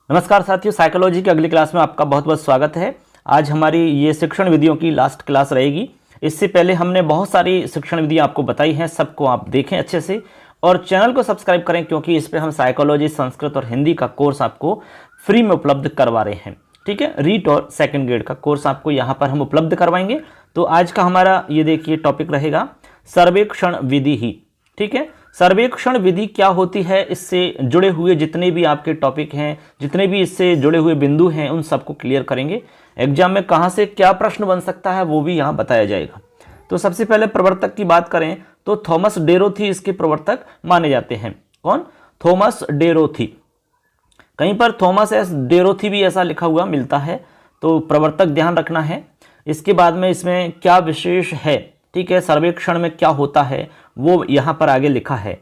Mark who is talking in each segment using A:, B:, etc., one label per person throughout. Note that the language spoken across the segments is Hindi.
A: नमस्कार साथियों, साइकोलॉजी की अगली क्लास में आपका बहुत बहुत स्वागत है। आज हमारी ये शिक्षण विधियों की लास्ट क्लास रहेगी। इससे पहले हमने बहुत सारी शिक्षण विधियाँ आपको बताई हैं, सबको आप देखें अच्छे से और चैनल को सब्सक्राइब करें, क्योंकि इस पर हम साइकोलॉजी, संस्कृत और हिंदी का कोर्स आपको फ्री में उपलब्ध करवा रहे हैं। ठीक है, रीट और सेकंड ग्रेड का कोर्स आपको यहाँ पर हम उपलब्ध करवाएंगे। तो आज का हमारा ये देखिए टॉपिक रहेगा सर्वेक्षण विधि ही। ठीक है, सर्वेक्षण विधि क्या होती है, इससे जुड़े हुए जितने भी आपके टॉपिक हैं, जितने भी इससे जुड़े हुए बिंदु हैं, उन सबको क्लियर करेंगे। एग्जाम में कहाँ से क्या प्रश्न बन सकता है वो भी यहाँ बताया जाएगा। तो सबसे पहले प्रवर्तक की बात करें तो थॉमस डेरोथी इसके प्रवर्तक माने जाते हैं। कौन? थॉमस डेरोथी। कहीं पर थॉमस एस डेरोथी भी ऐसा लिखा हुआ मिलता है, तो प्रवर्तक ध्यान रखना है। इसके बाद में इसमें क्या विशेष है, ठीक है, सर्वेक्षण में क्या होता है वो यहाँ पर आगे लिखा है।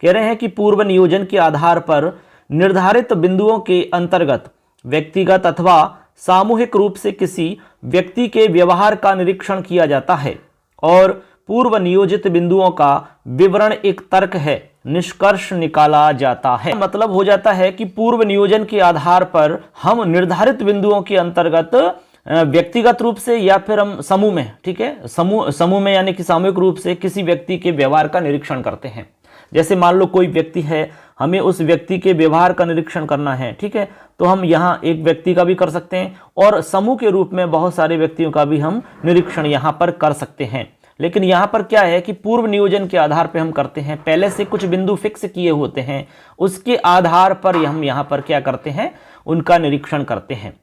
A: कह रहे हैं कि पूर्व नियोजन के आधार पर निर्धारित बिंदुओं के अंतर्गत व्यक्तिगत अथवा सामूहिक रूप से किसी व्यक्ति के व्यवहार का निरीक्षण किया जाता है और पूर्व नियोजित बिंदुओं का विवरण एक तर्क है निष्कर्ष निकाला जाता है। मतलब हो जाता है कि पूर्व नियोजन के आधार पर हम निर्धारित बिंदुओं के अंतर्गत व्यक्तिगत रूप से या फिर हम समूह में, ठीक है, समूह में यानी कि सामूहिक रूप से किसी व्यक्ति के व्यवहार का निरीक्षण करते हैं। जैसे मान लो कोई व्यक्ति है, हमें उस व्यक्ति के व्यवहार का निरीक्षण करना है, ठीक है, तो हम यहाँ एक व्यक्ति का भी कर सकते हैं और समूह के रूप में बहुत सारे व्यक्तियों का भी हम निरीक्षण यहाँ पर कर सकते हैं। लेकिन यहाँ पर क्या है कि पूर्व नियोजन के आधार पर हम करते हैं, पहले से कुछ बिंदु फिक्स किए होते हैं, उसके आधार पर हम यहाँ पर क्या करते हैं, उनका निरीक्षण करते हैं।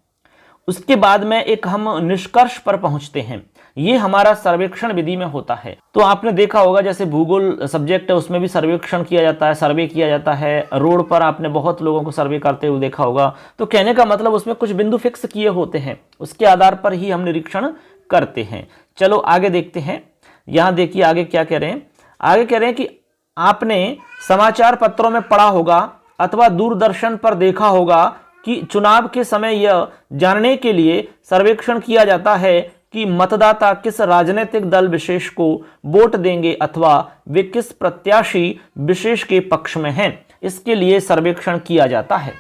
A: उसके बाद में एक हम निष्कर्ष पर पहुंचते हैं। ये हमारा सर्वेक्षण विधि में होता है। तो आपने देखा होगा जैसे भूगोल सब्जेक्ट है, उसमें भी सर्वेक्षण किया जाता है, सर्वे किया जाता है। रोड पर आपने बहुत लोगों को सर्वे करते हुए देखा होगा। तो कहने का मतलब उसमें कुछ बिंदु फिक्स किए होते हैं, उसके आधार पर ही हम निरीक्षण करते हैं। चलो आगे देखते हैं। यहाँ देखिए आगे क्या कह रहे हैं। आगे कह रहे हैं कि आपने समाचार पत्रों में पढ़ा होगा अथवा दूरदर्शन पर देखा होगा कि चुनाव के समय यह जानने के लिए सर्वेक्षण किया जाता है कि मतदाता किस राजनीतिक दल विशेष को वोट देंगे अथवा वे किस प्रत्याशी विशेष के पक्ष में हैं। इसके लिए सर्वेक्षण किया जाता है,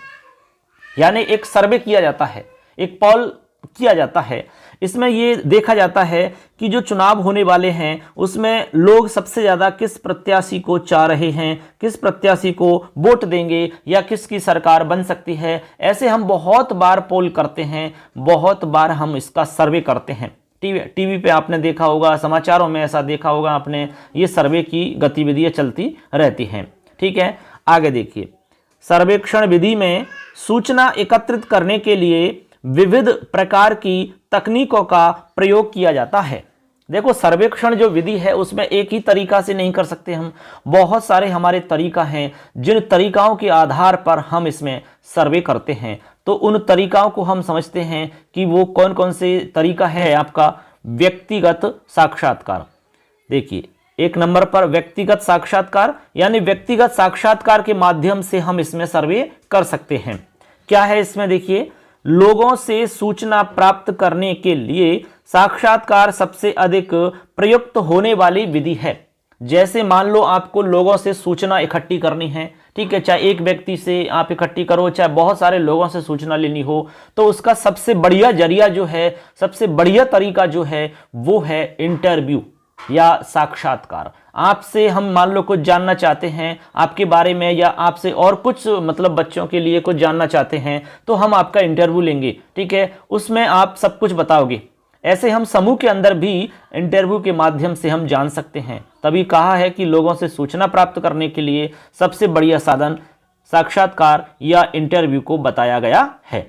A: यानी एक सर्वे किया जाता है, एक पॉल किया जाता है। इसमें ये देखा जाता है कि जो चुनाव होने वाले हैं उसमें लोग सबसे ज़्यादा किस प्रत्याशी को चाह रहे हैं, किस प्रत्याशी को वोट देंगे या किसकी सरकार बन सकती है। ऐसे हम बहुत बार पोल करते हैं, बहुत बार हम इसका सर्वे करते हैं। टीवी पे आपने देखा होगा, समाचारों में ऐसा देखा होगा आपने, ये सर्वे की गतिविधियाँ चलती रहती हैं। ठीक है, आगे देखिए। सर्वेक्षण विधि में सूचना एकत्रित करने के लिए विविध प्रकार की तकनीकों का प्रयोग किया जाता है। देखो, सर्वेक्षण जो विधि है उसमें एक ही तरीका से नहीं कर सकते हम, बहुत सारे हमारे तरीका हैं जिन तरीकाओं के आधार पर हम इसमें सर्वे करते हैं। तो उन तरीकाओं को हम समझते हैं कि वो कौन कौन से तरीका है। आपका व्यक्तिगत साक्षात्कार, देखिए एक नंबर पर व्यक्तिगत साक्षात्कार, यानी व्यक्तिगत साक्षात्कार के माध्यम से हम इसमें सर्वे कर सकते हैं। क्या है इसमें, देखिए, लोगों से सूचना प्राप्त करने के लिए साक्षात्कार सबसे अधिक प्रयुक्त होने वाली विधि है। जैसे मान लो आपको लोगों से सूचना इकट्ठी करनी है, ठीक है, चाहे एक व्यक्ति से आप इकट्ठी करो, चाहे बहुत सारे लोगों से सूचना लेनी हो, तो उसका सबसे बढ़िया जरिया जो है, सबसे बढ़िया तरीका जो है वो है इंटरव्यू या साक्षात्कार। आपसे हम मान लो कुछ जानना चाहते हैं आपके बारे में, या आपसे और कुछ मतलब बच्चों के लिए कुछ जानना चाहते हैं, तो हम आपका इंटरव्यू लेंगे, ठीक है, उसमें आप सब कुछ बताओगे। ऐसे हम समूह के अंदर भी इंटरव्यू के माध्यम से हम जान सकते हैं। तभी कहा है कि लोगों से सूचना प्राप्त करने के लिए सबसे बढ़िया साधन साक्षात्कार या इंटरव्यू को बताया गया है।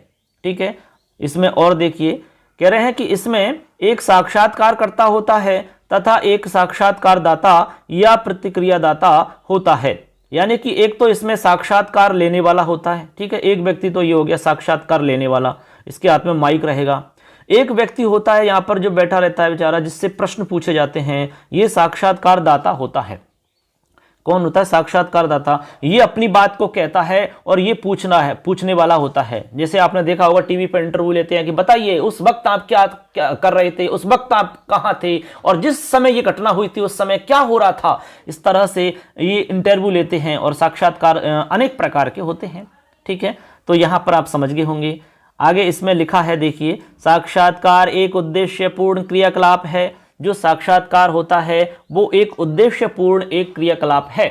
A: ठीक है, इसमें और देखिए, कह रहे हैं कि इसमें एक साक्षात्कारकर्ता होता है तथा एक साक्षात्कारदाता या प्रतिक्रियादाता होता है। यानी कि एक तो इसमें साक्षात्कार लेने वाला होता है, ठीक है, एक व्यक्ति तो ये हो गया साक्षात्कार लेने वाला, इसके हाथ में माइक रहेगा। एक व्यक्ति होता है यहाँ पर जो बैठा रहता है बेचारा, जिससे प्रश्न पूछे जाते हैं, ये साक्षात्कारदाता होता है। कौन होता है? साक्षात्कारदाता। ये अपनी बात को कहता है और ये पूछने वाला होता है। जैसे आपने देखा होगा टीवी पर इंटरव्यू लेते हैं कि बताइए उस वक्त आप क्या कर रहे थे, उस वक्त आप कहाँ थे और जिस समय ये घटना हुई थी उस समय क्या हो रहा था। इस तरह से ये इंटरव्यू लेते हैं और साक्षात्कार अनेक प्रकार के होते हैं। ठीक है, तो यहां पर आप समझ गए होंगे। आगे इसमें लिखा है, देखिए, साक्षात्कार एक उद्देश्यपूर्ण क्रियाकलाप है। जो साक्षात्कार होता है वो एक उद्देश्यपूर्ण एक क्रियाकलाप है,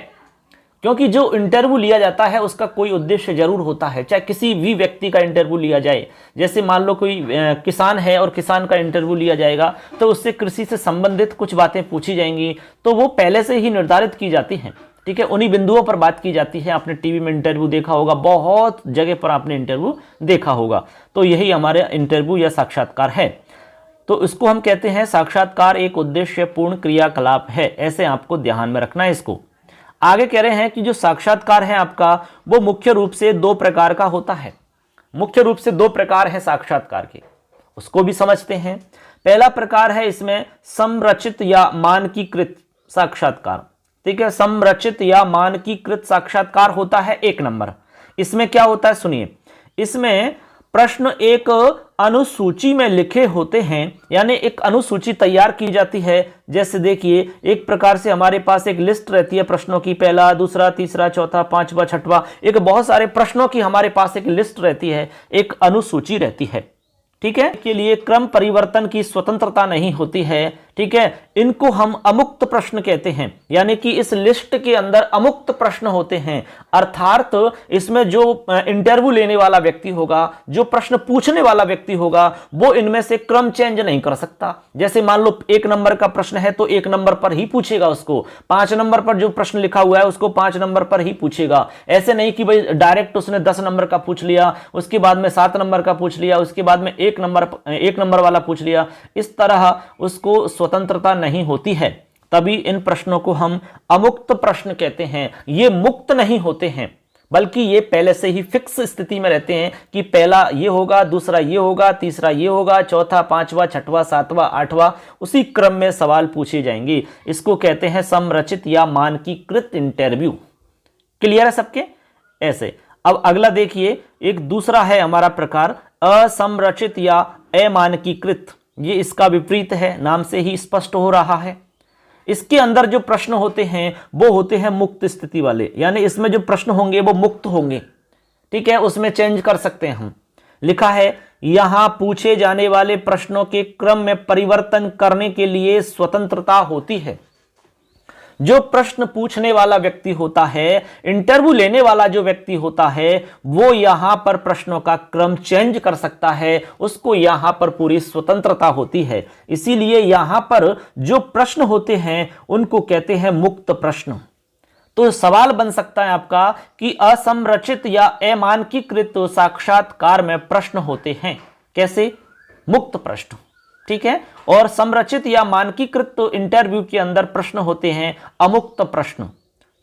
A: क्योंकि जो इंटरव्यू लिया जाता है उसका कोई उद्देश्य जरूर होता है। चाहे किसी भी व्यक्ति का इंटरव्यू लिया जाए, जैसे मान लो कोई किसान है और किसान का इंटरव्यू लिया जाएगा, तो उससे कृषि से संबंधित कुछ बातें पूछी जाएंगी, तो वो पहले से ही निर्धारित की जाती हैं, ठीक है, उन्हीं बिंदुओं पर बात की जाती है। आपने टीवी में इंटरव्यू देखा होगा, बहुत जगह पर आपने इंटरव्यू देखा होगा। तो यही हमारे इंटरव्यू या साक्षात्कार है। तो इसको हम कहते हैं साक्षात्कार एक उद्देश्यपूर्ण क्रियाकलाप है। ऐसे आपको ध्यान में रखना है इसको। आगे कह रहे हैं कि जो साक्षात्कार है आपका, वो मुख्य रूप से 2 प्रकार का होता है। मुख्य रूप से 2 प्रकार है साक्षात्कार के, उसको भी समझते हैं। पहला प्रकार है इसमें संरचित या मानकीकृत साक्षात्कार, ठीक है। संरचित या मानकीकृत साक्षात्कार होता है 1 नंबर। इसमें क्या होता है सुनिए, इसमें प्रश्न एक अनुसूची में लिखे होते हैं, यानी एक अनुसूची तैयार की जाती है। जैसे देखिए, एक प्रकार से हमारे पास एक लिस्ट रहती है प्रश्नों की, पहला, दूसरा, तीसरा, चौथा, 5वां, 6वां, एक बहुत सारे प्रश्नों की हमारे पास एक लिस्ट रहती है, एक अनुसूची रहती है, ठीक है। के लिए क्रम परिवर्तन की स्वतंत्रता नहीं होती है, ठीक है। इनको हम अमुक्त प्रश्न कहते हैं, यानी कि इस लिस्ट के अंदर अमुक्त प्रश्न होते हैं, अर्थात इसमें जो इंटरव्यू लेने वाला व्यक्ति होगा, जो प्रश्न पूछने वाला व्यक्ति होगा, वो इनमें से क्रम चेंज नहीं कर सकता। जैसे मान लो 1 नंबर का प्रश्न है तो 1 नंबर पर ही पूछेगा उसको, 5 नंबर पर जो प्रश्न लिखा हुआ है उसको 5 नंबर पर ही पूछेगा। ऐसे नहीं कि भाई डायरेक्ट उसने 10 नंबर का पूछ लिया, उसके बाद में 7 नंबर का पूछ लिया, उसके बाद में 1 नंबर वाला पूछ लिया। इस तरह उसको स्वतंत्रता नहीं होती है, तभी इन प्रश्नों को हम अमुक्त प्रश्न कहते हैं। ये मुक्त नहीं होते हैं, बल्कि ये पहले से ही फिक्स स्थिति में रहते हैं कि पहला ये होगा, दूसरा ये होगा, तीसरा ये होगा, चौथा, 5वां, 6वां, 7वां, 8वां, उसी क्रम में सवाल पूछे जाएंगे। इसको कहते हैं संरचित या मानकीकृत इंटरव्यू। क्लियर है सबके? ऐसे अब अगला देखिए, एक दूसरा है हमारा प्रकार असंरचित या अमानकीकृत। ये इसका विपरीत है, नाम से ही स्पष्ट हो रहा है। इसके अंदर जो प्रश्न होते हैं वो होते हैं मुक्त स्थिति वाले, यानी इसमें जो प्रश्न होंगे वो मुक्त होंगे, ठीक है, उसमें चेंज कर सकते हैं हम। लिखा है, यहां पूछे जाने वाले प्रश्नों के क्रम में परिवर्तन करने के लिए स्वतंत्रता होती है। जो प्रश्न पूछने वाला व्यक्ति होता है, इंटरव्यू लेने वाला जो व्यक्ति होता है, वो यहां पर प्रश्नों का क्रम चेंज कर सकता है, उसको यहां पर पूरी स्वतंत्रता होती है। इसीलिए यहां पर जो प्रश्न होते हैं उनको कहते हैं मुक्त प्रश्न। तो सवाल बन सकता है आपका कि असंरचित या अमानकीकृत साक्षात्कार में प्रश्न होते हैं कैसे? मुक्त प्रश्न, ठीक है। और संरचित या मानकीकृत इंटरव्यू के अंदर प्रश्न होते हैं अमुक्त प्रश्न,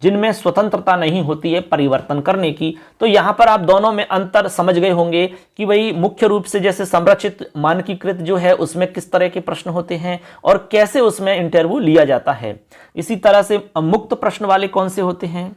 A: जिनमें स्वतंत्रता नहीं होती है परिवर्तन करने की। तो यहां पर आप दोनों में अंतर समझ गए होंगे कि भाई मुख्य रूप से जैसे संरचित मानकीकृत जो है उसमें किस तरह के प्रश्न होते हैं और कैसे उसमें इंटरव्यू लिया जाता है। इसी तरह से मुक्त प्रश्न वाले कौन से होते हैं।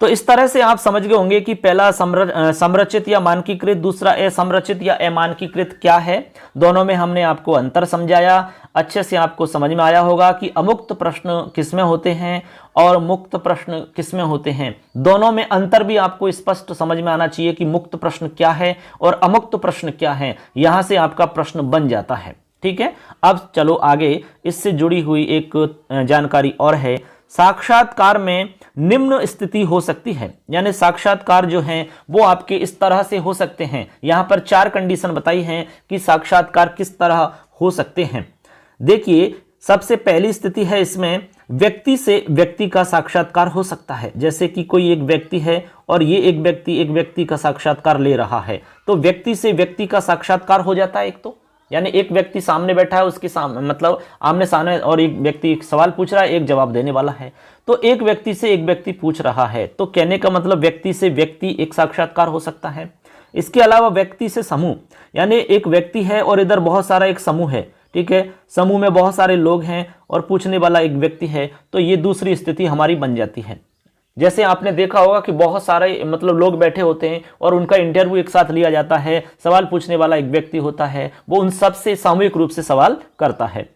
A: तो इस तरह से आप समझ गए होंगे कि पहला संरचित या मानकीकृत, दूसरा असंरचित या अमानकीकृत क्या है। दोनों में हमने आपको अंतर समझाया। अच्छे से आपको समझ में आया होगा कि अमुक्त प्रश्न किसमें होते हैं और मुक्त प्रश्न किसमें होते हैं। दोनों में अंतर भी आपको स्पष्ट समझ में आना चाहिए कि मुक्त प्रश्न क्या है और अमुक्त प्रश्न क्या है। यहां से आपका प्रश्न बन जाता है, ठीक है। अब चलो आगे, इससे जुड़ी हुई एक जानकारी और है। साक्षात्कार में निम्न स्थिति हो सकती है, यानी साक्षात्कार जो हैं वो आपके इस तरह से हो सकते हैं। यहां पर 4 कंडीशन बताई हैं कि साक्षात्कार किस तरह हो सकते हैं। देखिए, सबसे पहली स्थिति है इसमें व्यक्ति से व्यक्ति का साक्षात्कार हो सकता है। जैसे कि कोई एक व्यक्ति है और ये एक व्यक्ति का साक्षात्कार ले रहा है, तो व्यक्ति से व्यक्ति का साक्षात्कार हो जाता है एक। तो यानी एक व्यक्ति सामने बैठा है, उसके सामने मतलब आमने सामने, और एक व्यक्ति एक सवाल पूछ रहा है, एक जवाब देने वाला है। तो एक व्यक्ति से एक व्यक्ति पूछ रहा है, तो कहने का मतलब व्यक्ति से व्यक्ति एक साक्षात्कार हो सकता है। इसके अलावा व्यक्ति से समूह, यानी एक व्यक्ति है और इधर बहुत सारा एक समूह है, ठीक है, समूह में बहुत सारे लोग हैं और पूछने वाला एक व्यक्ति है, तो ये दूसरी स्थिति हमारी बन जाती है। जैसे आपने देखा होगा कि बहुत सारे मतलब लोग बैठे होते हैं और उनका इंटरव्यू एक साथ लिया जाता है। सवाल पूछने वाला एक व्यक्ति होता है, वो उन सब से सामूहिक रूप से सवाल करता है।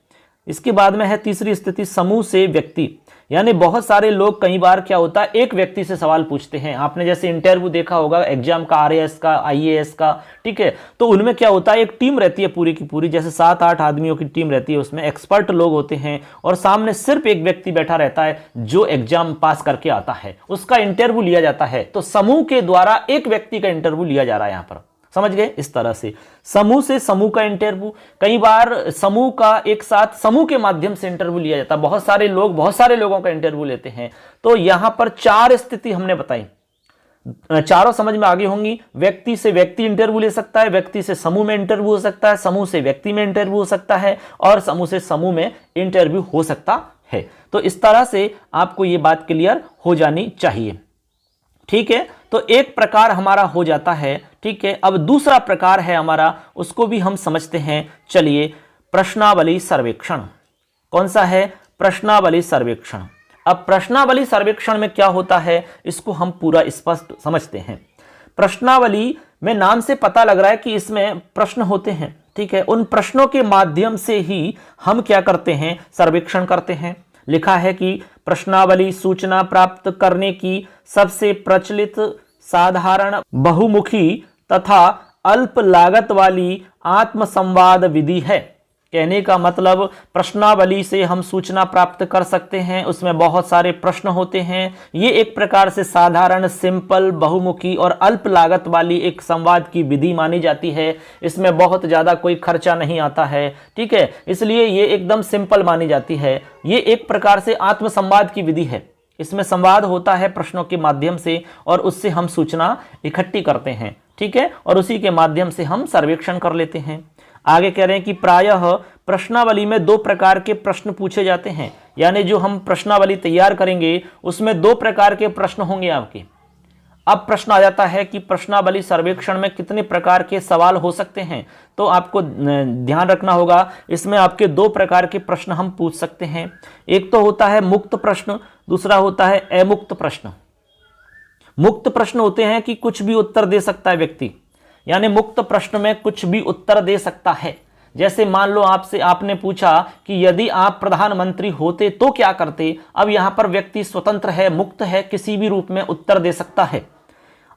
A: इसके बाद में है तीसरी स्थिति समूह से व्यक्ति, यानी बहुत सारे लोग कई बार क्या होता है एक व्यक्ति से सवाल पूछते हैं। आपने जैसे इंटरव्यू देखा होगा एग्जाम का, आरएएस का, आईएएस का, ठीक है, तो उनमें क्या होता है एक टीम रहती है पूरी की पूरी, जैसे 7-8 आदमियों की टीम रहती है, उसमें एक्सपर्ट लोग होते हैं और सामने सिर्फ एक व्यक्ति बैठा रहता है जो एग्जाम पास करके आता है, उसका इंटरव्यू लिया जाता है। तो समूह के द्वारा एक व्यक्ति का इंटरव्यू लिया जा रहा है यहां पर, समझ गए? इस तरह से समूह से समूह का इंटरव्यू, कई बार समूह का एक साथ समूह के माध्यम से इंटरव्यू लिया जाता है, बहुत सारे लोग बहुत सारे लोगों का इंटरव्यू लेते हैं। तो यहां पर 4 स्थिति हमने बताई, चारों समझ में आगे होंगी। व्यक्ति से व्यक्ति इंटरव्यू ले सकता है, व्यक्ति से समूह में इंटरव्यू हो सकता है, समूह से व्यक्ति में इंटरव्यू हो सकता है और समूह से समूह में इंटरव्यू हो सकता है। तो इस तरह से आपको यह बात क्लियर हो जानी चाहिए, ठीक है। तो एक प्रकार हमारा हो जाता है, ठीक है। अब दूसरा प्रकार है हमारा, उसको भी हम समझते हैं। चलिए, प्रश्नावली सर्वेक्षण। कौन सा है? प्रश्नावली सर्वेक्षण। अब प्रश्नावली सर्वेक्षण में क्या होता है इसको हम पूरा स्पष्ट समझते हैं। प्रश्नावली में नाम से पता लग रहा है कि इसमें प्रश्न होते हैं, ठीक है। उन प्रश्नों के माध्यम से ही हम क्या करते हैं? सर्वेक्षण करते हैं। लिखा है कि प्रश्नावली सूचना प्राप्त करने की सबसे प्रचलित, साधारण, बहुमुखी तथा अल्प लागत वाली आत्मसंवाद विधि है। कहने का मतलब प्रश्नावली से हम सूचना प्राप्त कर सकते हैं, उसमें बहुत सारे प्रश्न होते हैं। ये एक प्रकार से साधारण, सिंपल, बहुमुखी और अल्प लागत वाली एक संवाद की विधि मानी जाती है। इसमें बहुत ज़्यादा कोई खर्चा नहीं आता है, ठीक है, इसलिए ये एकदम सिंपल मानी जाती है। ये एक प्रकार से आत्मसंवाद की विधि है। इसमें संवाद होता है प्रश्नों के माध्यम से और उससे हम सूचना इकट्ठी करते हैं, ठीक है, और उसी के माध्यम से हम सर्वेक्षण कर लेते हैं। आगे कह रहे हैं कि प्रायः प्रश्नावली में 2 प्रकार के प्रश्न पूछे जाते हैं, यानी जो हम प्रश्नावली तैयार करेंगे उसमें 2 प्रकार के प्रश्न होंगे आपके। अब प्रश्न आ जाता है कि प्रश्नावली सर्वेक्षण में कितने प्रकार के सवाल हो सकते हैं, तो आपको ध्यान रखना होगा इसमें आपके 2 प्रकार के प्रश्न हम पूछ सकते हैं। एक तो होता है मुक्त प्रश्न, दूसरा होता है अमुक्त प्रश्न। मुक्त प्रश्न होते हैं कि कुछ भी उत्तर दे सकता है व्यक्ति, यानी मुक्त प्रश्न में कुछ भी उत्तर दे सकता है। जैसे मान लो आपने पूछा कि यदि आप प्रधानमंत्री होते तो क्या करते। अब यहां पर व्यक्ति स्वतंत्र है, मुक्त है, किसी भी रूप में उत्तर दे सकता है।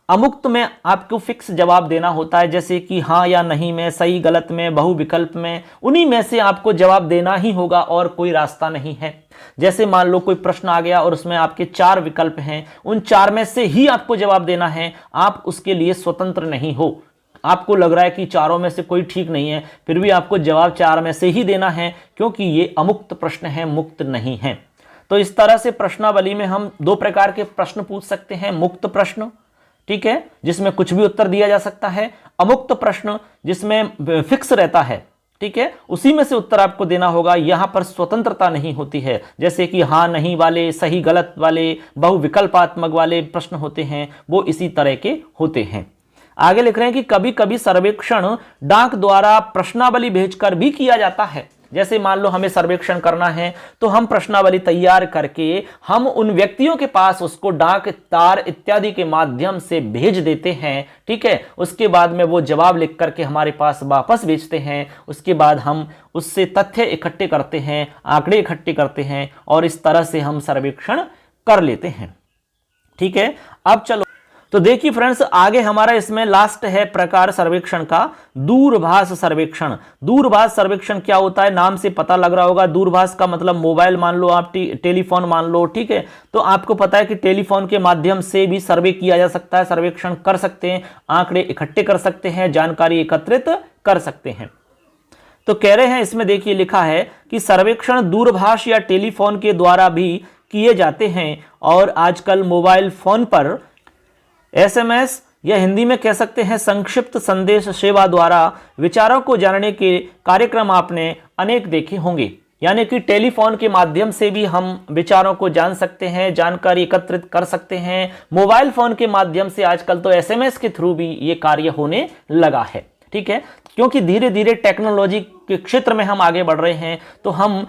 A: अमुक्त में आपको फिक्स जवाब देना होता है, जैसे कि हाँ या नहीं में, सही गलत में, बहुविकल्प में, उन्हीं में से आपको जवाब देना ही होगा और कोई रास्ता नहीं है। जैसे मान लो कोई प्रश्न आ गया और उसमें आपके 4 विकल्प हैं, उन 4 में से ही आपको जवाब देना है, आप उसके लिए स्वतंत्र नहीं हो। आपको लग रहा है कि चारों में से कोई ठीक नहीं है, फिर भी आपको जवाब 4 में से ही देना है, क्योंकि ये अमुक्त प्रश्न है, मुक्त नहीं है। तो इस तरह से प्रश्नावली में हम 2 प्रकार के प्रश्न पूछ सकते हैं। मुक्त प्रश्न, ठीक है, जिसमें कुछ भी उत्तर दिया जा सकता है। अमुक्त प्रश्न जिसमें फिक्स रहता है, ठीक है, उसी में से उत्तर आपको देना होगा। यहां पर स्वतंत्रता नहीं होती है, जैसे कि हाँ नहीं वाले, सही गलत वाले, बहुविकल्पात्मक वाले प्रश्न होते हैं, वो इसी तरह के होते हैं। आगे लिख रहे हैं कि कभी कभी सर्वेक्षण डाक द्वारा प्रश्नावली भेजकर भी किया जाता है। जैसे मान लो हमें सर्वेक्षण करना है तो हम प्रश्नावली तैयार करके हम उन व्यक्तियों के पास उसको डाक, तार इत्यादि के माध्यम से भेज देते हैं, ठीक है। उसके बाद में वो जवाब लिख करके हमारे पास वापस भेजते हैं। उसके बाद हम उससे तथ्य इकट्ठे करते हैं, आंकड़े इकट्ठे करते हैं और इस तरह से हम सर्वेक्षण कर लेते हैं, ठीक है। अब चलो तो देखिए फ्रेंड्स, आगे हमारा इसमें लास्ट है प्रकार सर्वेक्षण का, दूरभाष सर्वेक्षण। दूरभाष सर्वेक्षण क्या होता है? नाम से पता लग रहा होगा। दूरभाष का मतलब मोबाइल मान लो, आप टेलीफोन मान लो, ठीक है। तो आपको पता है कि टेलीफोन के माध्यम से भी सर्वे किया जा सकता है, सर्वेक्षण कर सकते हैं, आंकड़े इकट्ठे कर सकते हैं, जानकारी एकत्रित कर सकते हैं। तो कह रहे हैं इसमें देखिए लिखा है कि सर्वेक्षण दूरभाष या टेलीफोन के द्वारा भी किए जाते हैं और आजकल मोबाइल फोन पर SMS या हिंदी में कह सकते हैं संक्षिप्त संदेश सेवा द्वारा विचारों को जानने के कार्यक्रम आपने अनेक देखे होंगे। यानी कि टेलीफोन के माध्यम से भी हम विचारों को जान सकते हैं, जानकारी एकत्रित कर सकते हैं। मोबाइल फोन के माध्यम से आजकल तो SMS के थ्रू भी ये कार्य होने लगा है, ठीक है। क्योंकि धीरे धीरे टेक्नोलॉजी के क्षेत्र में हम आगे बढ़ रहे हैं, तो हम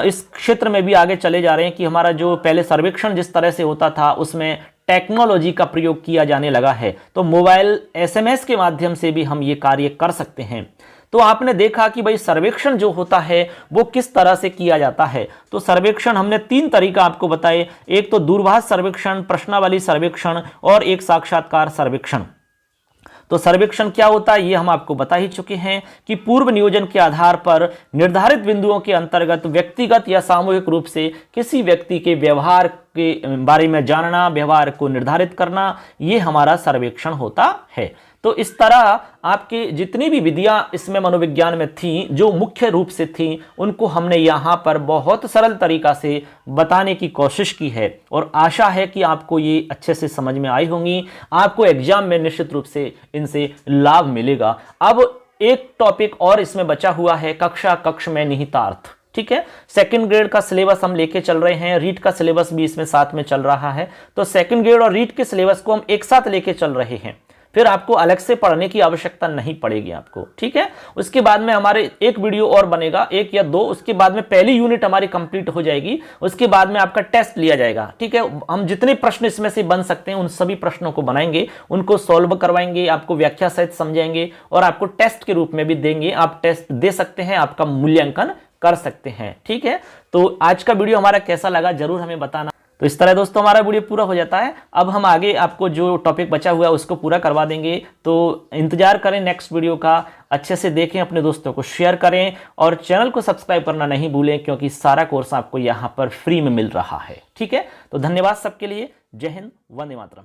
A: इस क्षेत्र में भी आगे चले जा रहे हैं कि हमारा जो पहले सर्वेक्षण जिस तरह से होता था उसमें टेक्नोलॉजी का प्रयोग किया जाने लगा है। तो मोबाइल SMS के माध्यम से भी हम ये कार्य कर सकते हैं। तो आपने देखा कि भाई सर्वेक्षण जो होता है वो किस तरह से किया जाता है। तो सर्वेक्षण हमने 3 तरीका आपको बताए, एक तो दूरभाष सर्वेक्षण, प्रश्नावली सर्वेक्षण और एक साक्षात्कार सर्वेक्षण। तो सर्वेक्षण क्या होता है ये हम आपको बता ही चुके हैं कि पूर्व नियोजन के आधार पर निर्धारित बिंदुओं के अंतर्गत व्यक्तिगत या सामूहिक रूप से किसी व्यक्ति के व्यवहार के बारे में जानना, व्यवहार को निर्धारित करना, ये हमारा सर्वेक्षण होता है। तो इस तरह आपकी जितनी भी विधियां इसमें मनोविज्ञान में थी, जो मुख्य रूप से थी, उनको हमने यहाँ पर बहुत सरल तरीका से बताने की कोशिश की है और आशा है कि आपको ये अच्छे से समझ में आई होंगी। आपको एग्जाम में निश्चित रूप से इनसे लाभ मिलेगा। अब एक टॉपिक और इसमें बचा हुआ है, कक्ष में निहितार्थ। ठीक है, सेकंड ग्रेड का सिलेबस हम लेके चल रहे हैं, रीट का सिलेबस भी इसमें साथ में चल रहा है। तो सेकंड ग्रेड और रीट के सिलेबस को हम एक साथ लेके चल रहे हैं, फिर आपको अलग से पढ़ने की आवश्यकता नहीं पड़ेगी आपको। ठीक है, उसके बाद में हमारे एक वीडियो और बनेगा, 1 या 2, उसके बाद में पहली यूनिट हमारी कंप्लीट हो जाएगी, उसके बाद में आपका टेस्ट लिया जाएगा। ठीक है, हम जितने प्रश्न इसमें से बन सकते हैं उन सभी प्रश्नों को बनाएंगे, उनको सॉल्व करवाएंगे, आपको व्याख्या सहित समझाएंगे और आपको टेस्ट के रूप में भी देंगे। आप टेस्ट दे सकते हैं, आपका मूल्यांकन कर सकते हैं। ठीक है, तो आज का वीडियो हमारा कैसा लगा जरूर हमें बताना। तो इस तरह दोस्तों हमारा वीडियो पूरा हो जाता है। अब हम आगे आपको जो टॉपिक बचा हुआ है उसको पूरा करवा देंगे, तो इंतजार करें नेक्स्ट वीडियो का। अच्छे से देखें, अपने दोस्तों को शेयर करें और चैनल को सब्सक्राइब करना नहीं भूलें, क्योंकि सारा कोर्स आपको यहाँ पर फ्री में मिल रहा है। ठीक है, तो धन्यवाद सबके लिए। जय हिंद, वंदे मातरम।